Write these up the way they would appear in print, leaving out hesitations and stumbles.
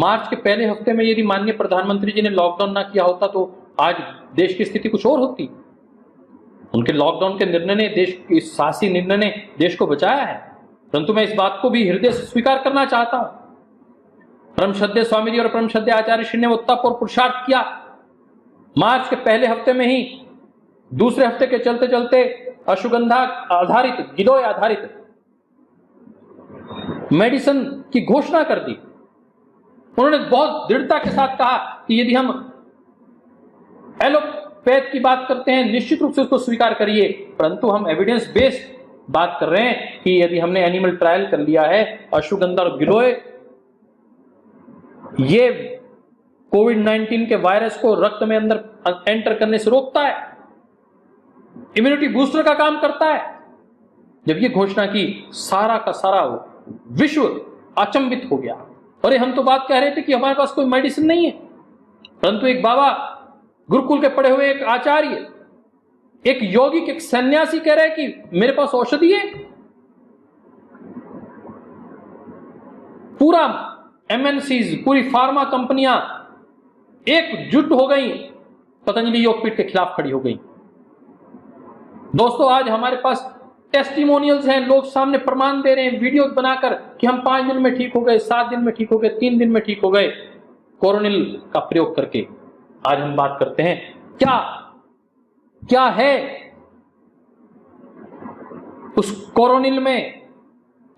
मार्च के पहले हफ्ते में यदि माननीय प्रधानमंत्री जी ने लॉकडाउन ना किया होता तो आज देश की स्थिति कुछ और होती। उनके लॉकडाउन के निर्णय ने, देश के साहसी निर्णय ने देश को बचाया है। परंतु मैं इस बात को भी हृदय से स्वीकार करना चाहता हूं, परम श्रद्धेय स्वामी जी और परम श्रद्धेय आचार्य श्री ने वो तप और पुरुषार्थ किया। मार्च के पहले हफ्ते में ही दूसरे हफ्ते के चलते चलते अश्वगंधा आधारित, गिलोय आधारित मेडिसिन की घोषणा कर दी। उन्होंने बहुत दृढ़ता के साथ कहा कि यदि हम एलोपैथ की बात करते हैं निश्चित रूप से उसको स्वीकार करिए, परंतु हम एविडेंस बेस्ड बात कर रहे हैं कि यदि हमने एनिमल ट्रायल कर लिया है, अश्वगंधा और गिलोय ये कोविड-19 के वायरस को रक्त में अंदर एंटर करने से रोकता है, इम्यूनिटी बूस्टर का काम करता है। जब ये घोषणा की, सारा का सारा विश्व अचंभित हो गया। अरे हम तो बात कह रहे थे कि हमारे पास कोई मेडिसिन नहीं है, परंतु एक बाबा गुरुकुल के पढ़े हुए, एक आचार्य, एक योगिक, एक सन्यासी कह रहे हैं कि मेरे पास औषधि है। पूरा एमएनसीज, पूरी फार्मा कंपनियां एकजुट हो गई, पतंजलि योगपीठ के खिलाफ खड़ी हो गई। दोस्तों, आज हमारे पास टेस्टिमोनियल्स हैं, लोग सामने प्रमाण दे रहे हैं वीडियो बनाकर कि हम 5 दिन में ठीक हो गए, 7 दिन में ठीक हो गए, 3 दिन में ठीक हो गए, कोरोनिल का प्रयोग करके। आज हम बात करते हैं क्या है उस कोरोनिल में,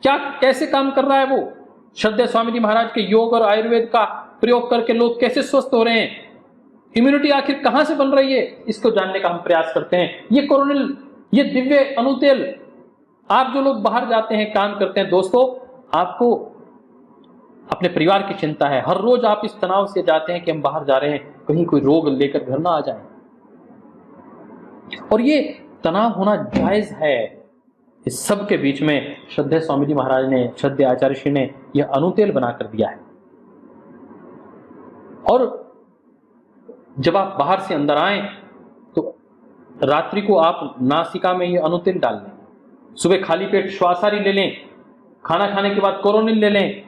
क्या कैसे काम कर रहा है वो। श्रद्धेय स्वामी जी महाराज के योग और आयुर्वेद का प्रयोग करके लोग कैसे स्वस्थ हो रहे हैं, इम्यूनिटी आखिर कहां से बन रही है, इसको जानने का हम प्रयास करते हैं। ये कोरोनिल, ये दिव्य अनुतेल, आप जो लोग बाहर जाते हैं, काम करते हैं, दोस्तों आपको अपने परिवार की चिंता है। हर रोज आप इस तनाव से जाते हैं कि हम बाहर जा रहे हैं, कहीं कोई रोग लेकर घर ना आ जाए, और ये तनाव होना जायज है। इस सब के बीच में श्रद्धेय स्वामी जी महाराज ने, श्रद्धेय आचार्य श्री ने यह अनुतेल बनाकर दिया है। और जब आप बाहर से अंदर आए तो रात्रि को आप नासिका में ये अनुतेल डाल लें, सुबह खाली पेट श्वासारी ले लें, खाना खाने के बाद कोरोनिल ले लें,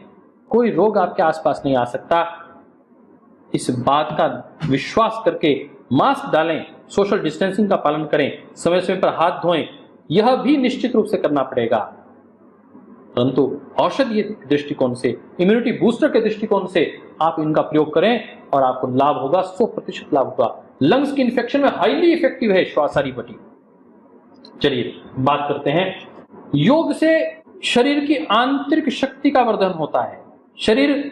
कोई रोग आपके आसपास नहीं आ सकता। इस बात का विश्वास करके मास्क डालें, सोशल डिस्टेंसिंग का पालन करें, समय समय पर हाथ धोएं, यह भी निश्चित रूप से करना पड़ेगा। परंतु औषधीय दृष्टिकोण से, इम्यूनिटी बूस्टर के दृष्टिकोण से आप इनका प्रयोग करें और आपको लाभ होगा, 100% लाभ होगा। लंग्स की इंफेक्शन में हाईली इफेक्टिव है श्वासारी बटी। चलिए बात करते हैं, योग से शरीर की आंतरिक शक्ति का वर्धन होता है, शरीर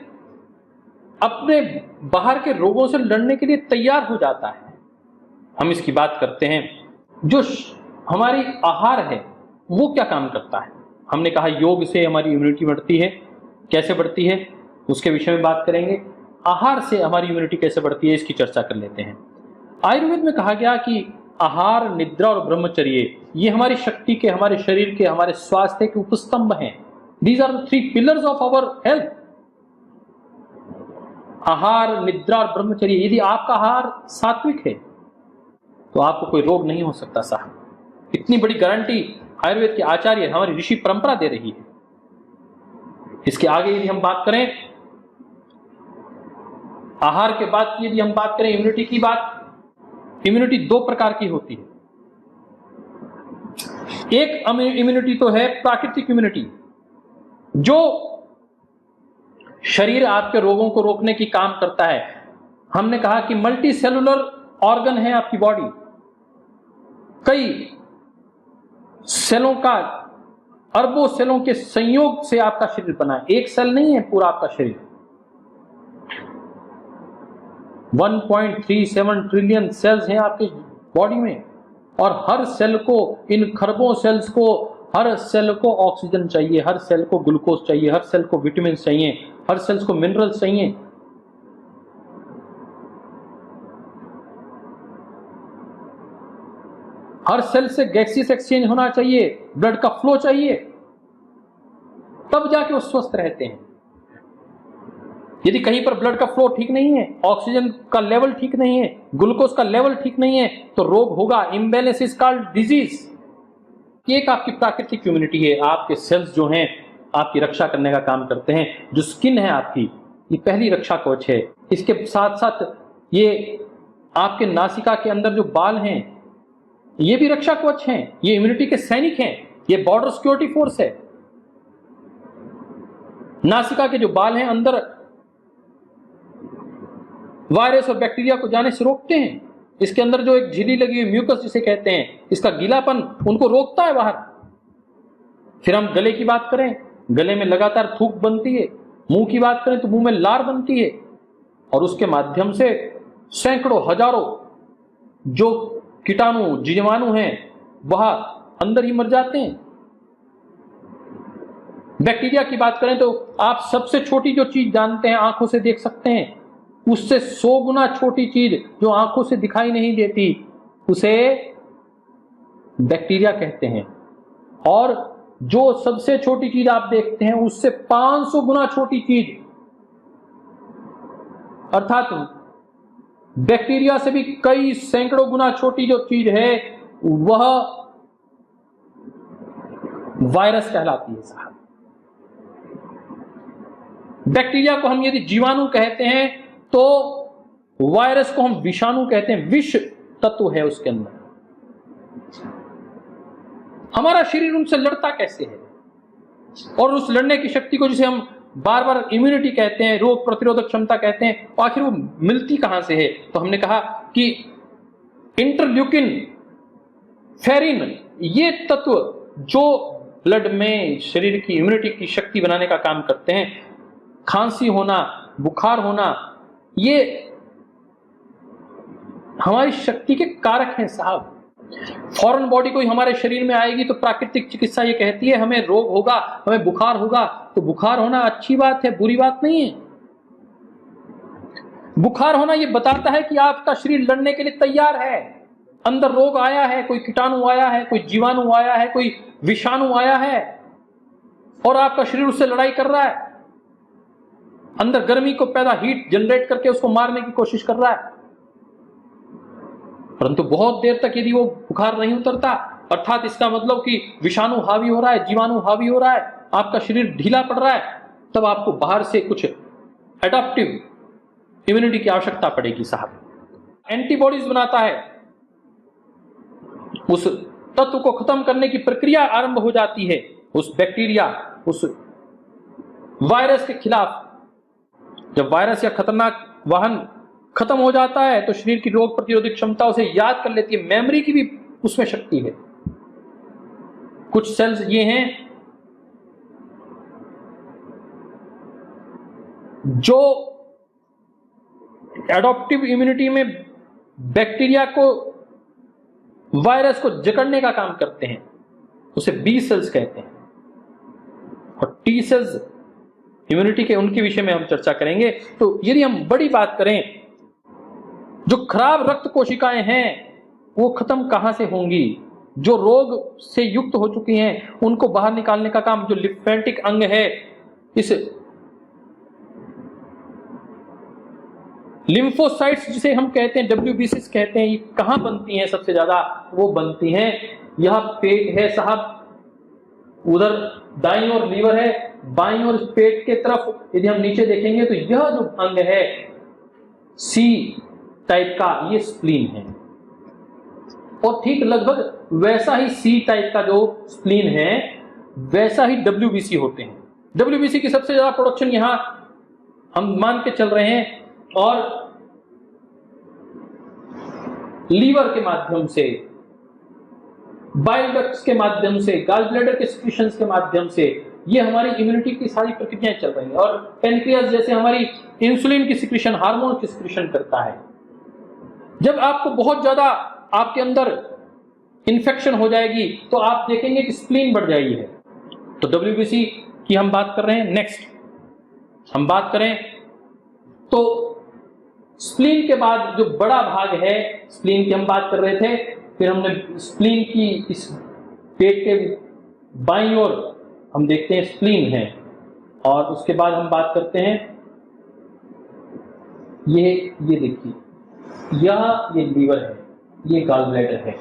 अपने बाहर के रोगों से लड़ने के लिए तैयार हो जाता है। हम इसकी बात करते हैं, जो हमारी आहार है वो क्या काम करता है। हमने कहा योग से हमारी इम्यूनिटी बढ़ती है, कैसे बढ़ती है उसके विषय में बात करेंगे। आहार से हमारी इम्यूनिटी कैसे बढ़ती है इसकी चर्चा कर लेते हैं। आयुर्वेद में कहा गया कि आहार, निद्रा और ब्रह्मचर्य ये हमारी शक्ति के, हमारे शरीर के, हमारे स्वास्थ्य के उपस्तंभ हैं। These are the 3 pillars of our health. आहार, निद्रा और ब्रह्मचर्य। यदि आपका आहार सात्विक है तो आपको कोई रोग नहीं हो सकता साहब। इतनी बड़ी गारंटी आयुर्वेद के आचार्य, हमारी ऋषि परंपरा दे रही है। इसके आगे यदि हम बात करें, आहार के बाद यदि हम बात करें इम्यूनिटी की बात, इम्यूनिटी 2 प्रकार की होती है। एक इम्यूनिटी तो है प्राकृतिक इम्यूनिटी, जो शरीर आपके रोगों को रोकने की काम करता है। हमने कहा कि मल्टी सेलुलर ऑर्गन है आपकी बॉडी, कई सेलों का, अरबों सेलों के संयोग से आपका शरीर बना है। एक सेल नहीं है पूरा आपका शरीर। 1.37 ट्रिलियन सेल्स हैं आपकी बॉडी में, और हर सेल को, इन खरबों सेल्स को, हर सेल को ऑक्सीजन चाहिए, हर सेल को ग्लूकोज चाहिए, हर सेल को विटामिन चाहिए, हर सेल्स को मिनरल्स चाहिए। हर सेल से गैसियस एक्सचेंज होना चाहिए, ब्लड का फ्लो चाहिए, तब जाके वो स्वस्थ रहते हैं। यदि कहीं पर ब्लड का फ्लो ठीक नहीं है, ऑक्सीजन का लेवल ठीक नहीं है, ग्लूकोज का लेवल ठीक नहीं है, तो रोग होगा। Imbalance is called disease. एक आपकी प्राकृतिक इम्यूनिटी है, आपके सेल्स जो हैं आपकी रक्षा करने का काम करते हैं। जो स्किन है आपकी, ये पहली रक्षा कवच है। इसके साथ साथ ये आपके नासिका के अंदर जो बाल हैं ये भी रक्षा कवच हैं, ये इम्यूनिटी के सैनिक हैं, ये बॉर्डर सिक्योरिटी फोर्स है। नासिका के जो बाल हैं अंदर वायरस और बैक्टीरिया को जाने से रोकते हैं। इसके अंदर जो एक झिल्ली लगी हुई म्यूकस जिसे कहते हैं, इसका गीलापन उनको रोकता है बाहर। फिर हम गले की बात करें, गले में लगातार थूक बनती है। मुंह की बात करें तो मुंह में लार बनती है और उसके माध्यम से सैकड़ों हजारों जो कीटाणु जीवाणु हैं वह अंदर ही मर जाते हैं। बैक्टीरिया की बात करें तो आप सबसे छोटी जो चीज जानते हैं, आंखों से देख सकते हैं, उससे 100 गुना छोटी चीज जो आंखों से दिखाई नहीं देती उसे बैक्टीरिया कहते हैं। और जो सबसे छोटी चीज आप देखते हैं उससे 500 गुना छोटी चीज, अर्थात बैक्टीरिया से भी कई सैकड़ों गुना छोटी जो चीज है वह वायरस कहलाती है साहब। बैक्टीरिया को हम यदि जीवाणु कहते हैं तो वायरस को हम विषाणु कहते हैं। विष तत्व है उसके अंदर। हमारा शरीर उनसे लड़ता कैसे है और उस लड़ने की शक्ति को जिसे हम बार बार इम्यूनिटी कहते हैं, रोग प्रतिरोधक क्षमता कहते हैं, आखिर वो मिलती कहां से है? तो हमने कहा कि इंटरल्यूकिन, फेरिन, ये तत्व जो ब्लड में शरीर की इम्यूनिटी की शक्ति बनाने का काम करते हैं, खांसी होना, बुखार होना, ये हमारी शक्ति के कारक हैं साहब। फॉरेन बॉडी कोई हमारे शरीर में आएगी तो प्राकृतिक चिकित्सा ये कहती है हमें रोग होगा, हमें बुखार होगा। तो बुखार होना अच्छी बात है, बुरी बात नहीं है। बुखार होना ये बताता है कि आपका शरीर लड़ने के लिए तैयार है। अंदर रोग आया है, कोई कीटाणु आया है, कोई जीवाणु आया है, कोई विषाणु आया है और आपका शरीर उससे लड़ाई कर रहा है। अंदर गर्मी को पैदा, हीट जनरेट करके उसको मारने की कोशिश कर रहा है। परंतु बहुत देर तक यदि वो बुखार नहीं उतरता, अर्थात इसका मतलब कि विषाणु हावी हो रहा है, जीवाणु हावी हो रहा है, आपका शरीर ढीला पड़ रहा है, तब आपको बाहर से कुछ एडाप्टिव इम्यूनिटी की आवश्यकता पड़ेगी साहब। एंटीबॉडीज बनाता है, उस तत्व को खत्म करने की प्रक्रिया आरंभ हो जाती है उस बैक्टीरिया, उस वायरस के खिलाफ। जब वायरस या खतरनाक वाहन खत्म हो जाता है तो शरीर की रोग प्रतिरोधक क्षमता उसे याद कर लेती है। मेमोरी की भी उसमें शक्ति है। कुछ सेल्स ये हैं जो एडॉप्टिव इम्यूनिटी में बैक्टीरिया को, वायरस को जकड़ने का काम करते हैं, उसे बी सेल्स कहते हैं। और टी सेल्स इम्यूनिटी के, उनके विषय में हम चर्चा करेंगे। तो यदि हम बड़ी बात करें, जो खराब रक्त कोशिकाएं हैं वो खत्म कहां से होंगी? जो रोग से युक्त हो चुकी हैं उनको बाहर निकालने का काम जो लिम्फेटिक अंग है, इस लिम्फोसाइट्स जिसे हम कहते हैं, WBCs कहते हैं, ये कहां बनती हैं सबसे ज्यादा? वो बनती हैं, यह पेट है साहब, उधर दाईं ओर लीवर है, बाईं ओर पेट के तरफ यदि हम नीचे देखेंगे तो यह जो अंग है सी टाइप का, ये स्प्लीन है। और ठीक लगभग वैसा ही सी टाइप का जो स्प्लीन है वैसा ही WBC होते हैं। WBC की सबसे ज्यादा प्रोडक्शन यहां हम मान के चल रहे हैं और लीवर के माध्यम से, बाइल डक्ट्स के माध्यम से, गॉल ब्लैडर के सिक्रीशंस के माध्यम से ये हमारी इम्यूनिटी की सारी प्रक्रियाएं चल रही हैं। और पेनक्रियास जैसे हमारी इंसुलिन की सिक्रीशन, हार्मोन की सिक्रीशन करता है। जब आपको बहुत ज्यादा आपके अंदर इंफेक्शन हो जाएगी तो आप देखेंगे कि स्प्लीन बढ़ जाएगी है। तो WBC की हम बात कर रहे हैं। नेक्स्ट हम बात करें तो स्प्लीन के बाद जो बड़ा भाग है, स्प्लीन की हम बात कर रहे थे, फिर हमने स्प्लीन की इस पेट के बाईं ओर हम देखते हैं स्प्लीन है, और उसके बाद हम बात करते हैं ये देखिए, ये लीवर है, ये गॉल ब्लैडर है,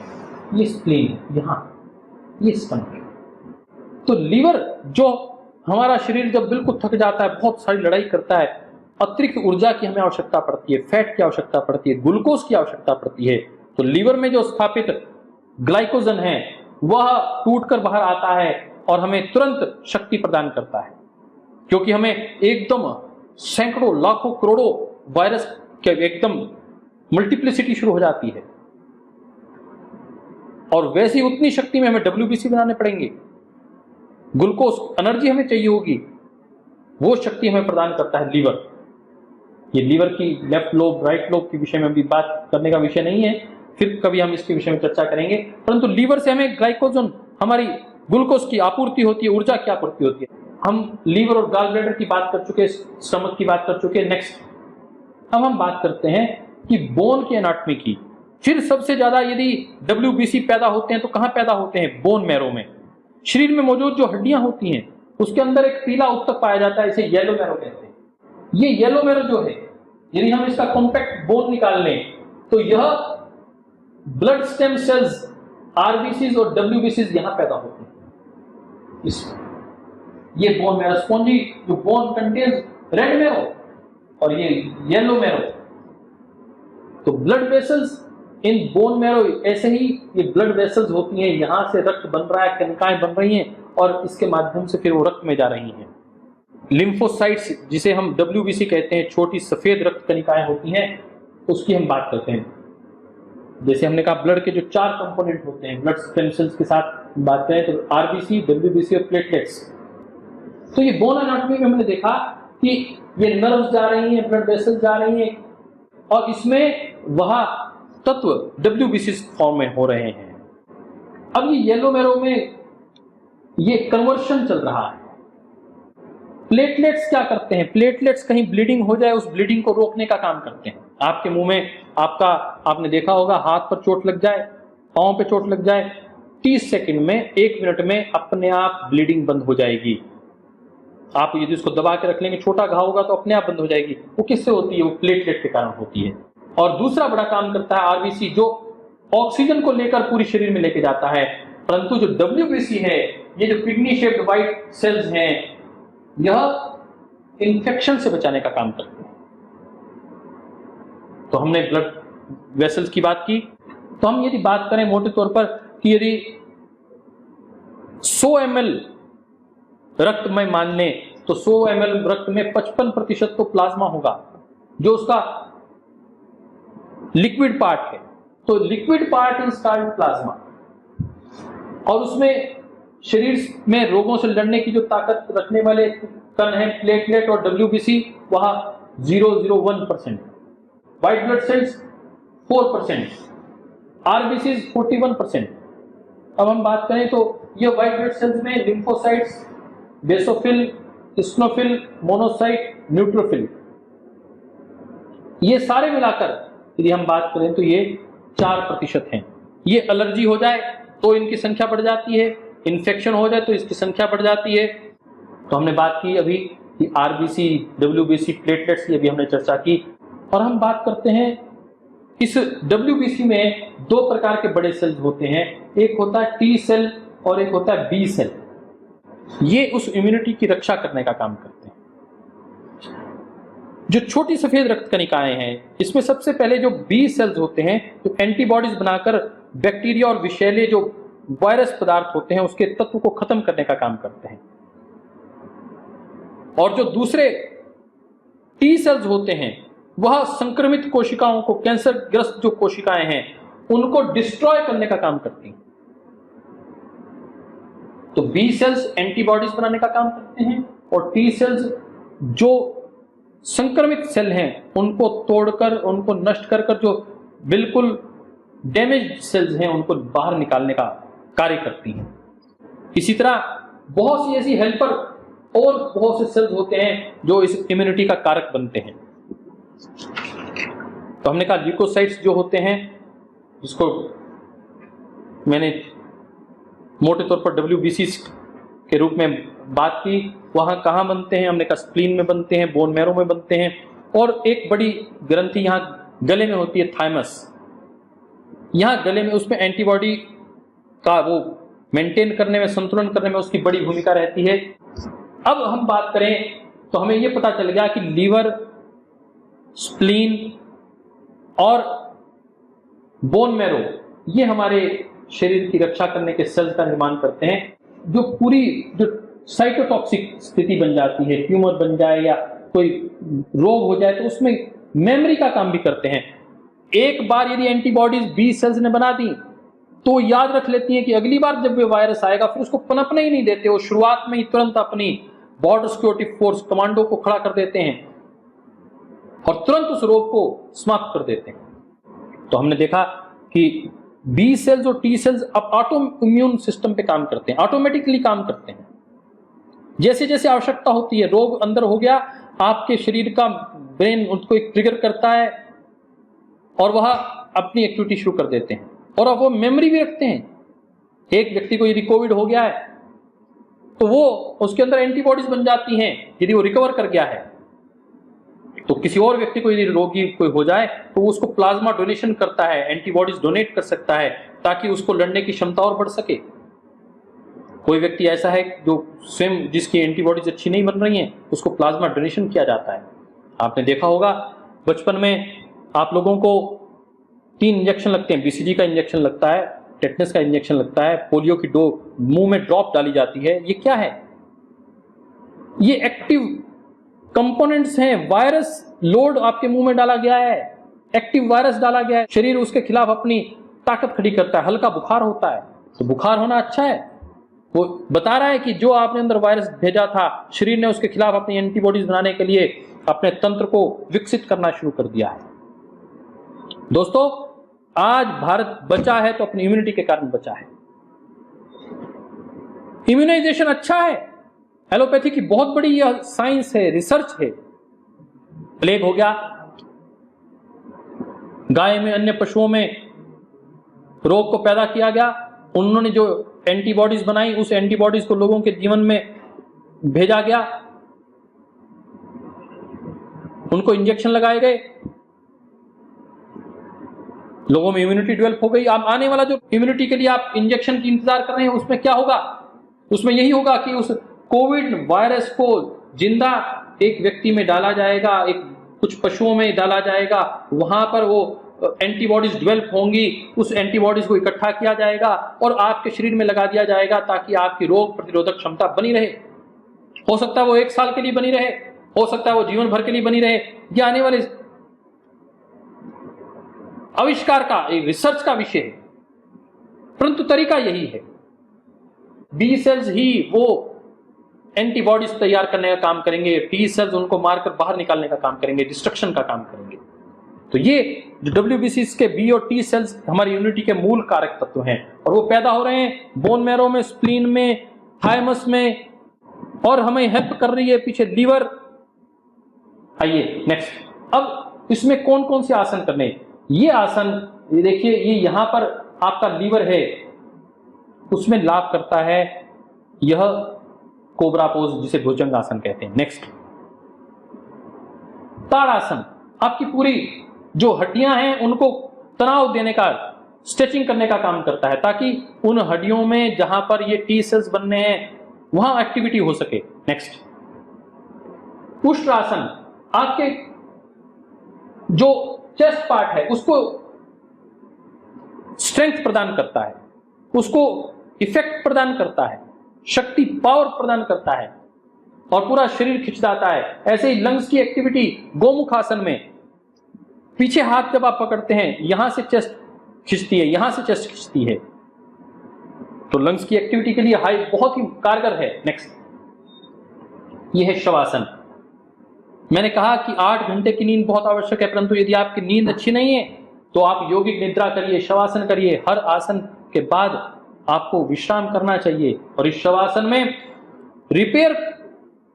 ये स्प्लीन, यहां ये स्टमक है। तो लीवर जो हमारा शरीर जब बिल्कुल थक जाता है, बहुत सारी लड़ाई करता है, अतिरिक्त ऊर्जा की हमें आवश्यकता पड़ती है, फैट की आवश्यकता पड़ती है, ग्लूकोज की आवश्यकता पड़ती है, तो लीवर में जो स्थापित ग्लाइकोजन है वह टूटकर बाहर आता है और हमें तुरंत शक्ति प्रदान करता है, क्योंकि हमें एकदम सैकड़ों लाखों करोड़ों वायरस के एकदम मल्टीप्लिसिटी शुरू हो जाती है, और वैसी उतनी शक्ति में हमें WBC बनाने पड़ेंगे। ग्लूकोज एनर्जी हमें चाहिए होगी, वो शक्ति हमें प्रदान करता है लीवर। ये लीवर की लेफ्ट लोब राइट लोब के विषय में भी बात करने का विषय नहीं है, फिर कभी हम इसके विषय में चर्चा करेंगे, परंतु लीवर से हमें ग्लाइकोजन, हमारी ग्लूकोज की आपूर्ति होती है, ऊर्जा की आपूर्ति होती है। हम लीवर और गॉल ब्लैडर की बात कर चुके, स्टमक की बात कर चुके। नेक्स्ट अब हम बात करते हैं कि बोन की एनाटॉमी की। फिर सबसे ज्यादा यदि WBC पैदा होते हैं तो कहां पैदा होते हैं? बोन मैरो में। शरीर में मौजूद जो हड्डियां होती हैं उसके अंदर एक पीला उत्तक पाया जाता है, इसे येलो मैरो कहते हैं। ये येलो मैरो जो है, यदि हम इसका कॉम्पैक्ट बोन निकाल लें तो यह ब्लड स्टेम सेल्स RBCs और WBCs यहां पैदा होते हैं। ये बोन मैरो स्पॉन्जी जो बोन कंटेन्स रेड मैरो और ये येलो मैरो। तो blood vessels in bone marrow, ऐसे ही ये ब्लड वेसल्स होती हैं, यहां से रक्त बन रहा है, कणिकाएं बन रही हैं और इसके माध्यम से फिर वो रक्त में जा रही हैं। लिम्फोसाइट्स जिसे हम WBC कहते हैं, छोटी सफेद रक्त कणिकाएं होती हैं, उसकी हम बात करते हैं। जैसे हमने कहा ब्लड के जो 4 कंपोनेंट होते हैं, ब्लड स्टेम सेल्स के साथ बात करें तो RBC, WBC और प्लेटलेट्स। तो ये बोन एनाटॉमी में हमने देखा कि ये नर्व्स जा रही हैं, ब्लड वेसल्स जा रही हैं और इसमें वह तत्व WBC फॉर्म में हो रहे हैं। अब ये येलो मैरो में ये कन्वर्शन चल रहा है। प्लेटलेट्स क्या करते हैं? प्लेटलेट्स कहीं ब्लीडिंग हो जाए, उस ब्लीडिंग को रोकने का काम करते हैं। आपके मुंह में आपने देखा होगा, हाथ पर चोट लग जाए, पांव पे चोट लग जाए, 30 सेकंड में, 1 मिनट में अपने आप ब्लीडिंग बंद हो जाएगी। आप यदि उसको दबा के रख लेंगे, छोटा घाव होगा तो अपने आप बंद हो जाएगी। वो किससे होती है? वो प्लेटलेट के कारण होती है। और दूसरा बड़ा काम करता है RBC, जो ऑक्सीजन को लेकर पूरी शरीर में लेके जाता है। परंतु जो WBC है, ये जो किडनी शेप्ड व्हाइट सेल्स हैं, यह इंफेक्शन से बचाने का काम करते हैं। तो हमने ब्लड वेसल्स की बात की। तो हम यदि बात करें मोटे तौर पर कि यदि 100 ml रक्त में मान लें तो 100 ml रक्त में 55% तो प्लाज्मा होगा, जो उसका लिक्विड पार्ट है। तो liquid part is called plasma, और उसमें शरीर में रोगों से लड़ने की जो ताकत रखने वाले कण है प्लेटलेट और WBC, वह 0.01%, व्हाइट ब्लड सेल्स 4%, RBCs 41%। अब हम बात करें तो ये व्हाइट ब्लड सेल्स में लिम्फोसाइट्स, बेसोफिल, स्नोफिल, मोनोसाइट, न्यूट्रोफिल, ये सारे मिलाकर यदि हम बात करें तो ये 4% हैं। ये एलर्जी हो जाए तो इनकी संख्या बढ़ जाती है, इन्फेक्शन हो जाए तो इसकी संख्या बढ़ जाती है। तो हमने बात की अभी कि RBC, WBC, प्लेटलेट्स की अभी हमने चर्चा की। और हम बात करते हैं इस WBC में 2 प्रकार के बड़े सेल्स होते हैं, एक होता है T सेल और एक होता है B सेल। ये उस इम्यूनिटी की रक्षा करने का काम करते हैं। जो छोटी सफेद रक्त कणिकाएं हैं, इसमें सबसे पहले जो B सेल्स होते हैं, जो एंटीबॉडीज बनाकर बैक्टीरिया और विषैले जो वायरस पदार्थ होते हैं उसके तत्व को खत्म करने का काम करते हैं। और जो दूसरे T सेल्स होते हैं वह संक्रमित कोशिकाओं को, कैंसर ग्रस्त जो कोशिकाएं हैं, उनको डिस्ट्रॉय करने का काम करती हैं। तो B सेल्स एंटीबॉडीज बनाने का काम करते हैं और T सेल्स जो संक्रमित सेल हैं उनको तोड़कर, उनको नष्ट कर जो बिल्कुल डैमेज सेल्स हैं उनको बाहर निकालने का कार्य करती हैं। इसी तरह बहुत सी ऐसी हेल्पर और बहुत से सेल्स होते हैं जो इस इम्यूनिटी का कारक बनते हैं। तो हमने कहा ल्यूकोसाइट्स जो होते हैं, जिसको मैंने मोटे तौर पर WBC के रूप में बात की, वहां कहां बनते हैं? हमने कहा स्प्लीन में बनते हैं, बोन मैरो में बनते हैं, और एक बड़ी ग्रंथि यहां गले में होती है, थाइमस। यहां गले में, उसमें एंटीबॉडी का वो मेंटेन करने में, संतुलन करने में उसकी बड़ी भूमिका रहती है। अब हम बात करें तो हमें यह पता चल गया कि लीवर स्प्लीन और बोन मैरो, ये हमारे शरीर की रक्षा करने के सेल्स का निर्माण करते हैं। जो पूरी जो साइटोटॉक्सिक स्थिति बन जाती है, ट्यूमर बन जाए या कोई रोग हो जाए, तो उसमें मेमोरी का काम भी करते हैं। एक बार यदि एंटीबॉडीज बी सेल्स ने बना दी तो याद रख लेती हैं कि अगली बार जब वो वायरस आएगा फिर उसको पनपने ही नहीं देते, वो शुरुआत में ही तुरंत अपनी बॉर्डर सिक्योरिटी फोर्स कमांडो को खड़ा कर देते हैं और तुरंत उस रोग को समाप्त कर देते हैं। तो हमने देखा कि बी सेल्स और टी सेल्स अब ऑटो इम्यून सिस्टम पे काम करते हैं, ऑटोमेटिकली काम करते हैं। जैसे जैसे आवश्यकता होती है, रोग अंदर हो गया, आपके शरीर का ब्रेन उसको एक ट्रिगर करता है और वह अपनी एक्टिविटी शुरू कर देते हैं। और अब वो मेमोरी भी रखते हैं। एक व्यक्ति को यदि कोविड हो गया है तो वो उसके अंदर एंटीबॉडीज बन जाती हैं यदि वो रिकवर कर गया है। तो किसी और व्यक्ति को यदि रोगी कोई हो जाए तो वो उसको प्लाज्मा डोनेशन करता है, एंटीबॉडीज डोनेट कर सकता है ताकि उसको लड़ने की क्षमता और बढ़ सके। कोई व्यक्ति ऐसा है जो स्वयं जिसकी एंटीबॉडीज अच्छी नहीं बन रही हैं, उसको प्लाज्मा डोनेशन किया जाता है। आपने देखा होगा बचपन में आप लोगों को 3 इंजेक्शन लगते हैं, बीसीजी का इंजेक्शन लगता है, टेटनस का इंजेक्शन लगता है, पोलियो की मुंह में ड्रॉप डाली जाती है। ये क्या है? ये एक्टिव कंपोनेंट्स हैं। वायरस लोड आपके मुंह में डाला गया है, एक्टिव वायरस डाला गया है, शरीर उसके खिलाफ अपनी ताकत खड़ी करता है। हल्का बुखार होता है तो बुखार होना अच्छा है, वो बता रहा है कि जो आपने अंदर वायरस भेजा था, शरीर ने उसके खिलाफ अपनी एंटीबॉडीज बनाने के लिए अपने तंत्र को विकसित करना शुरू कर दिया है। दोस्तों, आज भारत बचा है तो अपनी इम्यूनिटी के कारण बचा है। इम्यूनाइजेशन अच्छा है। एलोपैथी की बहुत बड़ी यह साइंस है, रिसर्च है। प्लेग हो गया, गाय में, अन्य पशुओं में रोग को पैदा किया गया, उन्होंने जो एंटीबॉडीज बनाई उस एंटीबॉडीज को लोगों के जीवन में भेजा गया, उनको इंजेक्शन लगाए गए, लोगों में इम्यूनिटी डेवलप हो गई। अब आने वाला जो इम्यूनिटी के लिए आप इंजेक्शन की इंतजार कर रहे हैं, उसमें क्या होगा? उसमें यही होगा कि उस कोविड वायरस को जिंदा एक व्यक्ति में डाला जाएगा, एक कुछ पशुओं में डाला जाएगा, वहां पर वो एंटीबॉडीज डेवलप होंगी, उस एंटीबॉडीज को इकट्ठा किया जाएगा और आपके शरीर में लगा दिया जाएगा ताकि आपकी रोग प्रतिरोधक क्षमता बनी रहे। हो सकता है वो 1 साल के लिए बनी रहे, हो सकता है वो जीवन भर के लिए बनी रहे। ये आने वाले आविष्कार का, एक रिसर्च का विषय है, परंतु तरीका यही है। बी सेल्स ही वो एंटीबॉडीज तैयार करने का काम करेंगे, टी सेल्स उनको मारकर बाहर निकालने का काम करेंगे, डिस्ट्रक्शन का काम करेंगे। तो ये जो डब्ल्यूबीसी के बी और टी सेल्स हमारी इम्यूनिटी के मूल कारक तत्व हैं और वो पैदा हो रहे हैं बोन मैरो में, स्प्लीन में, थायमस में, और हमें हेल्प कर रही है पीछे लीवर। आइए नेक्स्ट, अब इसमें कौन कौन से आसन करने? ये आसन, ये देखिए, ये यहां पर आपका लीवर है, उसमें लाभ करता है यह कोबरा पोज, जिसे भुजंग आसन कहते हैं। नेक्स्ट, ताड़ासन, आपकी पूरी जो हड्डियां हैं उनको तनाव देने का, स्ट्रेचिंग करने का काम करता है ताकि उन हड्डियों में जहां पर ये टी सेल्स बनने हैं वहां एक्टिविटी हो सके। नेक्स्ट, उष्ट्रासन, आपके जो चेस्ट पार्ट है उसको स्ट्रेंथ प्रदान करता है, उसको इफेक्ट प्रदान करता है, शक्ति, पावर प्रदान करता है और पूरा शरीर खिंचाता है। ऐसे ही लंग्स की एक्टिविटी गोमुख आसन में, पीछे हाथ जब आप पकड़ते हैं यहां से चेस्ट खिंचती है, यहां से चेस्ट खिंचती है, तो लंग्स की एक्टिविटी के लिए हाई बहुत ही कारगर है। नेक्स्ट, यह है शवासन। मैंने कहा कि 8 घंटे की नींद बहुत आवश्यक है, परंतु यदि आपकी नींद अच्छी नहीं है तो आप यौगिक निद्रा करिए, शवासन करिए। हर आसन के बाद आपको विश्राम करना चाहिए और इस शवासन में रिपेयर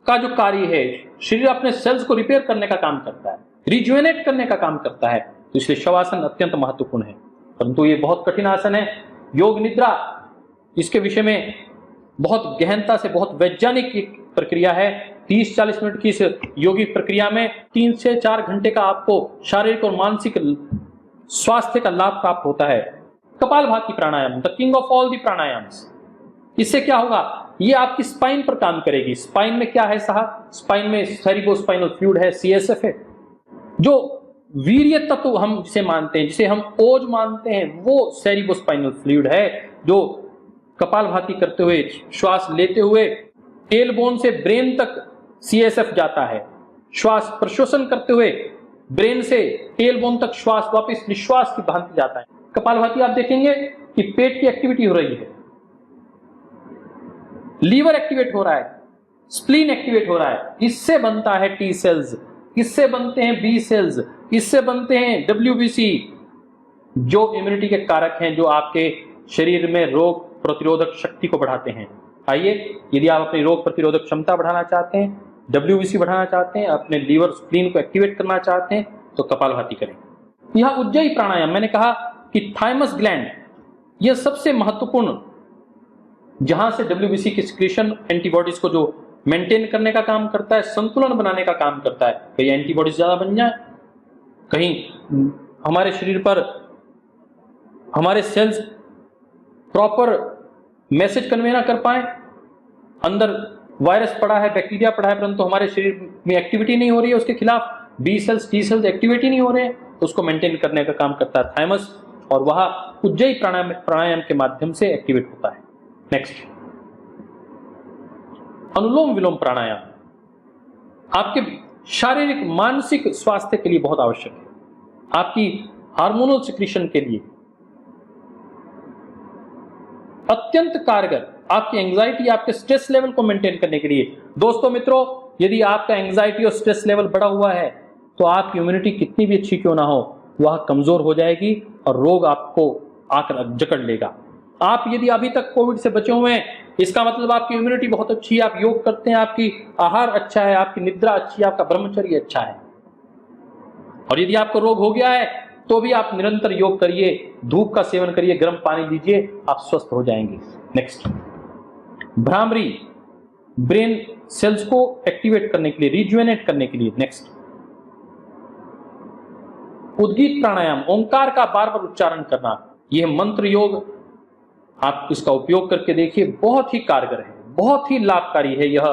का जो कार्य है, शरीर अपने सेल्स को रिपेयर करने का काम करता है, रिजुवेनेट करने का काम करता है, तो इसलिए शवासन अत्यंत महत्वपूर्ण है। परंतु ये बहुत कठिन आसन है। योग निद्रा, इसके विषय में बहुत गहनता से, बहुत वैज्ञानिक एक प्रक्रिया है। 30-40 मिनट की इस योगिक प्रक्रिया में 3 से 4 घंटे का आपको शारीरिक और मानसिक स्वास्थ्य का लाभ प्राप्त होता है। Kapalbhati pranayama, the king of all the pranayamas. इससे क्या होगा? ये आपकी स्पाइन पर काम करेगी। स्पाइन में क्या है साहब? स्पाइन में सेरिब्रोस्पाइनल फ्लूइड है, CSF है। जो वीर्य तत्व हम जिसे मानते हैं, जिसे हम ओज मानते हैं, वो सेरिब्रोस्पाइनल फ्लूइड है, जो कपालभाति करते हुए, श्वास लेते हुए टेलबोन से ब्रेन तक CSF जाता है, श्वास प्रश्वसन करते हुए ब्रेन से टेलबोन तक श्वास वापस निश्वास की भांति जाता है। कपालभाति आप देखेंगे कि पेट की एक्टिविटी हो रही है, लीवर एक्टिवेट हो रहा है, स्प्लीन एक्टिवेट हो रहा है, इससे बनता है T सेल्स, इससे बनते हैं B सेल्स, इससे बनते हैं WBC, जो इम्यूनिटी के कारक हैं, जो आपके शरीर में रोग प्रतिरोधक शक्ति को बढ़ाते हैं। आइए, यदि आप अपनी रोग प्रतिरोधक क्षमता बढ़ाना चाहते हैं, WBC बढ़ाना चाहते हैं, अपने लीवर स्प्लीन को एक्टिवेट करना चाहते हैं, तो कपालभाति करें। यह उज्जयी प्राणायाम, मैंने कहा कि थाइमस ग्लैंड यह सबसे महत्वपूर्ण, जहां से WBC की सिक्रीशन एंटीबॉडीज को जो मेंटेन करने का काम करता है, संतुलन बनाने का काम करता है। कहीं एंटीबॉडीज ज्यादा बन जाए, कहीं हमारे शरीर पर हमारे सेल्स प्रॉपर मैसेज कन्वे ना कर पाए, अंदर वायरस पड़ा है, बैक्टीरिया पड़ा है, परंतु हमारे शरीर में एक्टिविटी नहीं हो रही है, उसके खिलाफ B cells T cells activate ही नहीं हो रहे हैं, तो उसको मेंटेन करने का काम करता है थाइमस, और वह उज्जयी प्राणायाम के माध्यम से एक्टिवेट होता है। नेक्स्ट, अनुलोम विलोम प्राणायाम आपके शारीरिक मानसिक स्वास्थ्य के लिए बहुत आवश्यक है, आपकी हार्मोनल सिक्रीशन के लिए अत्यंत कारगर, आपकी एंजाइटी, आपके स्ट्रेस लेवल को मेंटेन करने के लिए। दोस्तों मित्रों, यदि आपका एंजाइटी और स्ट्रेस लेवल बढ़ा हुआ है, तो आपकी इम्यूनिटी कितनी भी अच्छी क्यों ना हो, वह कमजोर हो जाएगी और रोग आपको आकर जकड़ लेगा। आप यदि अभी तक कोविड से बचे हुए हैं, इसका मतलब आपकी इम्यूनिटी बहुत अच्छी है, आप योग करते हैं, आपकी आहार अच्छा है, आपकी निद्रा अच्छी है, आपका ब्रह्मचर्य अच्छा है। और यदि आपको रोग हो गया है, तो भी आप निरंतर योग करिए, धूप का सेवन करिए, गर्म पानी लीजिए, आप स्वस्थ हो जाएंगे। नेक्स्ट, भ्रामरी, ब्रेन सेल्स को एक्टिवेट करने के लिए, रिजुवेनेट करने के लिए। नेक्स्ट, उद्गीत प्राणायाम, ओंकार का बार बार उच्चारण करना, यह मंत्र योग, आप इसका उपयोग करके देखिए, बहुत ही कारगर है, बहुत ही लाभकारी है यह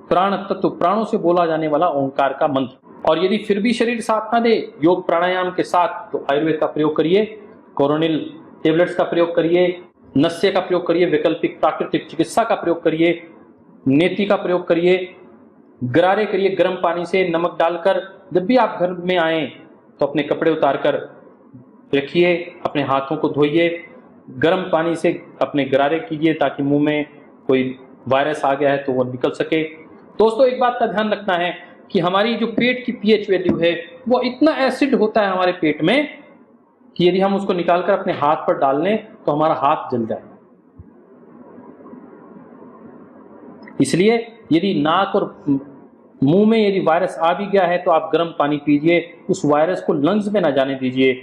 प्राण तत्व, प्राणों से बोला जाने वाला ओंकार का मंत्र। और यदि फिर भी शरीर साथ ना दे योग प्राणायाम के साथ, तो आयुर्वेद का प्रयोग करिए, कोरोनिल टेबलेट्स का प्रयोग करिए, नस्य का प्रयोग करिए, वैकल्पिक प्राकृतिक चिकित्सा का प्रयोग करिए, नेति का प्रयोग करिए, गरारे करिए गर्म पानी से नमक डालकर। जब भी आप घर में आए तो अपने कपड़े उतार कर रखिए, अपने हाथों को धोइए, गर्म पानी से अपने गरारे कीजिए, ताकि मुंह में कोई वायरस आ गया है तो वो निकल सके। दोस्तों, एक बात का ध्यान रखना है कि हमारी जो पेट की pH वैल्यू है, वो इतना एसिड होता है हमारे पेट में कि यदि हम उसको निकालकर अपने हाथ पर डाल लें तो हमारा हाथ जल जाए। इसलिए यदि नाक और मुंह में यदि वायरस आ भी गया है, तो आप गर्म पानी पीजिए, उस वायरस को लंग्स में ना जाने दीजिए,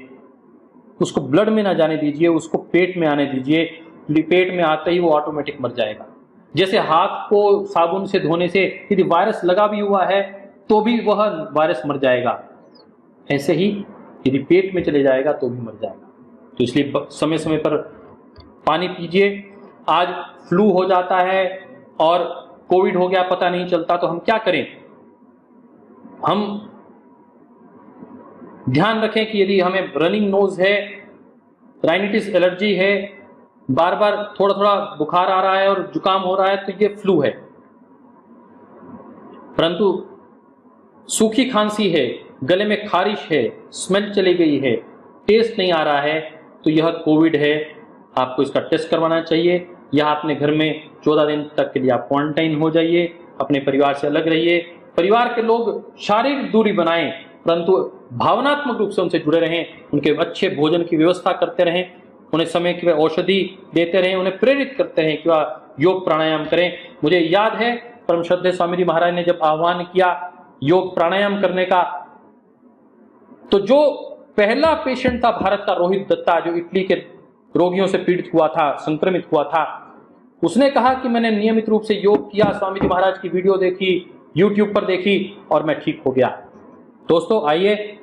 उसको ब्लड में ना जाने दीजिए, उसको पेट में आने दीजिए। पेट में आते ही वो ऑटोमेटिक मर जाएगा। जैसे हाथ को साबुन से धोने से यदि वायरस लगा भी हुआ है तो भी वह वायरस मर जाएगा, ऐसे ही यदि पेट में चले जाएगा तो भी मर जाएगा। तो इसलिए समय समय पर पानी पीजिए। आज फ्लू हो जाता है और कोविड हो गया, पता नहीं चलता, तो हम क्या करें? हम ध्यान रखें कि यदि हमें रनिंग नोज है, राइनिटिस एलर्जी है, बार बार थोड़ा थोड़ा बुखार आ रहा है और जुकाम हो रहा है, तो ये फ्लू है। परंतु सूखी खांसी है, गले में खारिश है, स्मेल चली गई है, टेस्ट नहीं आ रहा है, तो यह कोविड है। आपको इसका टेस्ट करवाना चाहिए, या अपने घर में 14 दिन तक के लिए आप क्वारंटाइन हो जाइए, अपने परिवार से अलग रहिए। परिवार के लोग शारीरिक दूरी बनाएं, परंतु भावनात्मक रूप से उनसे जुड़े रहें, उनके अच्छे भोजन की व्यवस्था करते रहें, उन्हें समय की औषधि देते रहें, उन्हें प्रेरित करते रहें कि वह योग प्राणायाम करें। मुझे याद है परम श्रद्धेय स्वामी जी महाराज ने जब आह्वान किया योग प्राणायाम करने का, तो जो पहला पेशेंट था भारत का, रोहित दत्ता, जो इटली के रोगियों से पीड़ित हुआ था, संक्रमित हुआ था, उसने कहा कि मैंने नियमित रूप से योग किया, स्वामी जी महाराज की वीडियो देखी, यूट्यूब पर देखी और मैं ठीक हो गया। दोस्तों, आइए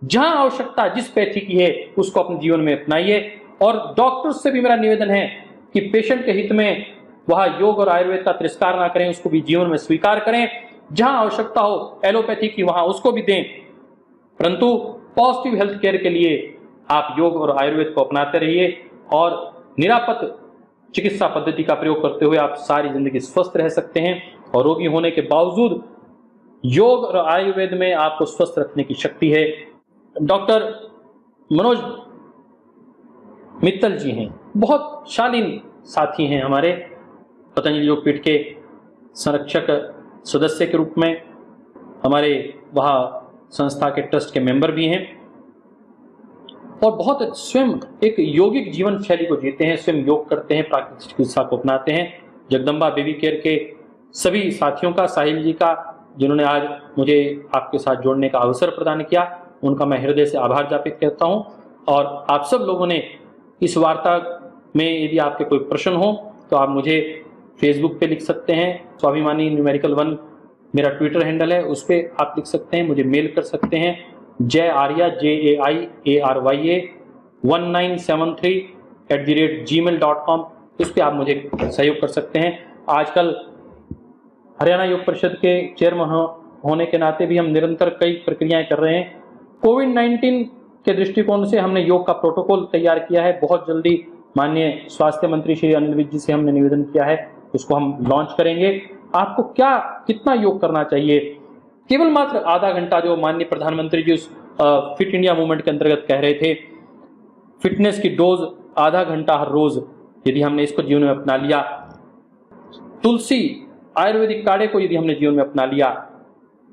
जहां आवश्यकता जिस पैथी की है उसको अपने जीवन में अपनाइए। और डॉक्टर्स से भी मेरा निवेदन है कि पेशेंट के हित में वह योग और आयुर्वेद का तिरस्कार ना करें, उसको भी जीवन में स्वीकार करें। जहां आवश्यकता हो एलोपैथी की वहां उसको भी दें, परंतु पॉजिटिव हेल्थ केयर के लिए आप योग और आयुर्वेद को अपनाते रहिए और निरापद चिकित्सा पद्धति का प्रयोग करते हुए आप सारी जिंदगी स्वस्थ रह सकते हैं। और रोगी होने के बावजूद योग और आयुर्वेद में आपको स्वस्थ रखने की शक्ति है। डॉक्टर मनोज मित्तल जी हैं, बहुत शालीन साथी हैं हमारे, पतंजलि योगपीठ के संरक्षक सदस्य के रूप में, हमारे वहाँ संस्था के ट्रस्ट के मेंबर भी हैं और बहुत स्वयं एक यौगिक जीवन शैली को जीते हैं, स्वयं योग करते हैं, प्राकृतिक चिकित्सा को अपनाते हैं। जगदम्बा बेबी केयर के सभी साथियों का, साहिल जी का, जिन्होंने आज मुझे आपके साथ जोड़ने का अवसर प्रदान किया, उनका मैं हृदय से आभार ज्ञापित करता हूं। और आप सब लोगों ने इस वार्ता में यदि आपके कोई प्रश्न हो तो आप मुझे फेसबुक पे लिख सकते हैं, स्वाभिमानी न्यूमेरिकल 1 मेरा ट्विटर हैंडल है, उस पर आप लिख सकते हैं, मुझे मेल कर सकते हैं जयआर्या JAIARYA 1973@gmail.com, इस पर आप मुझे सहयोग कर सकते हैं। आजकल हरियाणा योग परिषद के चेयरमैन होने के नाते भी हम निरंतर कई प्रक्रियाएं कर रहे हैं। कोविड-19 के दृष्टिकोण से हमने योग का प्रोटोकॉल तैयार किया है, बहुत जल्दी माननीय स्वास्थ्य मंत्री श्री अनिल विज जी से हमने निवेदन किया है, उसको हम लॉन्च करेंगे। आपको कितना योग करना चाहिए, केवल मात्र आधा घंटा, जो माननीय प्रधानमंत्री जी उस फिट इंडिया मूवमेंट के अंतर्गत कह रहे थे, फिटनेस की डोज आधा घंटा हर रोज, यदि हमने इसको जीवन में अपना लिया, तुलसी आयुर्वेदिक काढ़े को यदि हमने जीवन में अपना लिया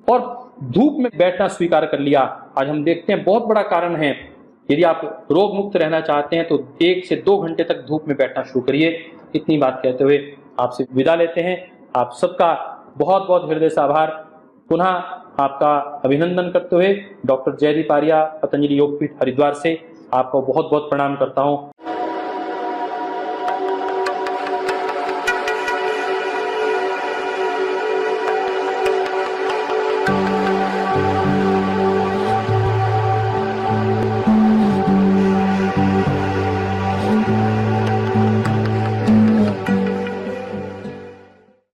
और धूप में बैठना स्वीकार कर लिया, आज हम देखते हैं बहुत बड़ा कारण है, यदि आप रोग मुक्त रहना चाहते हैं तो 1 से 2 घंटे तक धूप में बैठना शुरू करिए। इतनी बात कहते हुए आपसे विदा लेते हैं। आप सबका बहुत बहुत हृदय से आभार, पुनः आपका अभिनंदन करते हुए डॉक्टर जयदीप आर्या, पतंजलि योगपीठ हरिद्वार से आपको बहुत बहुत प्रणाम करता हूं।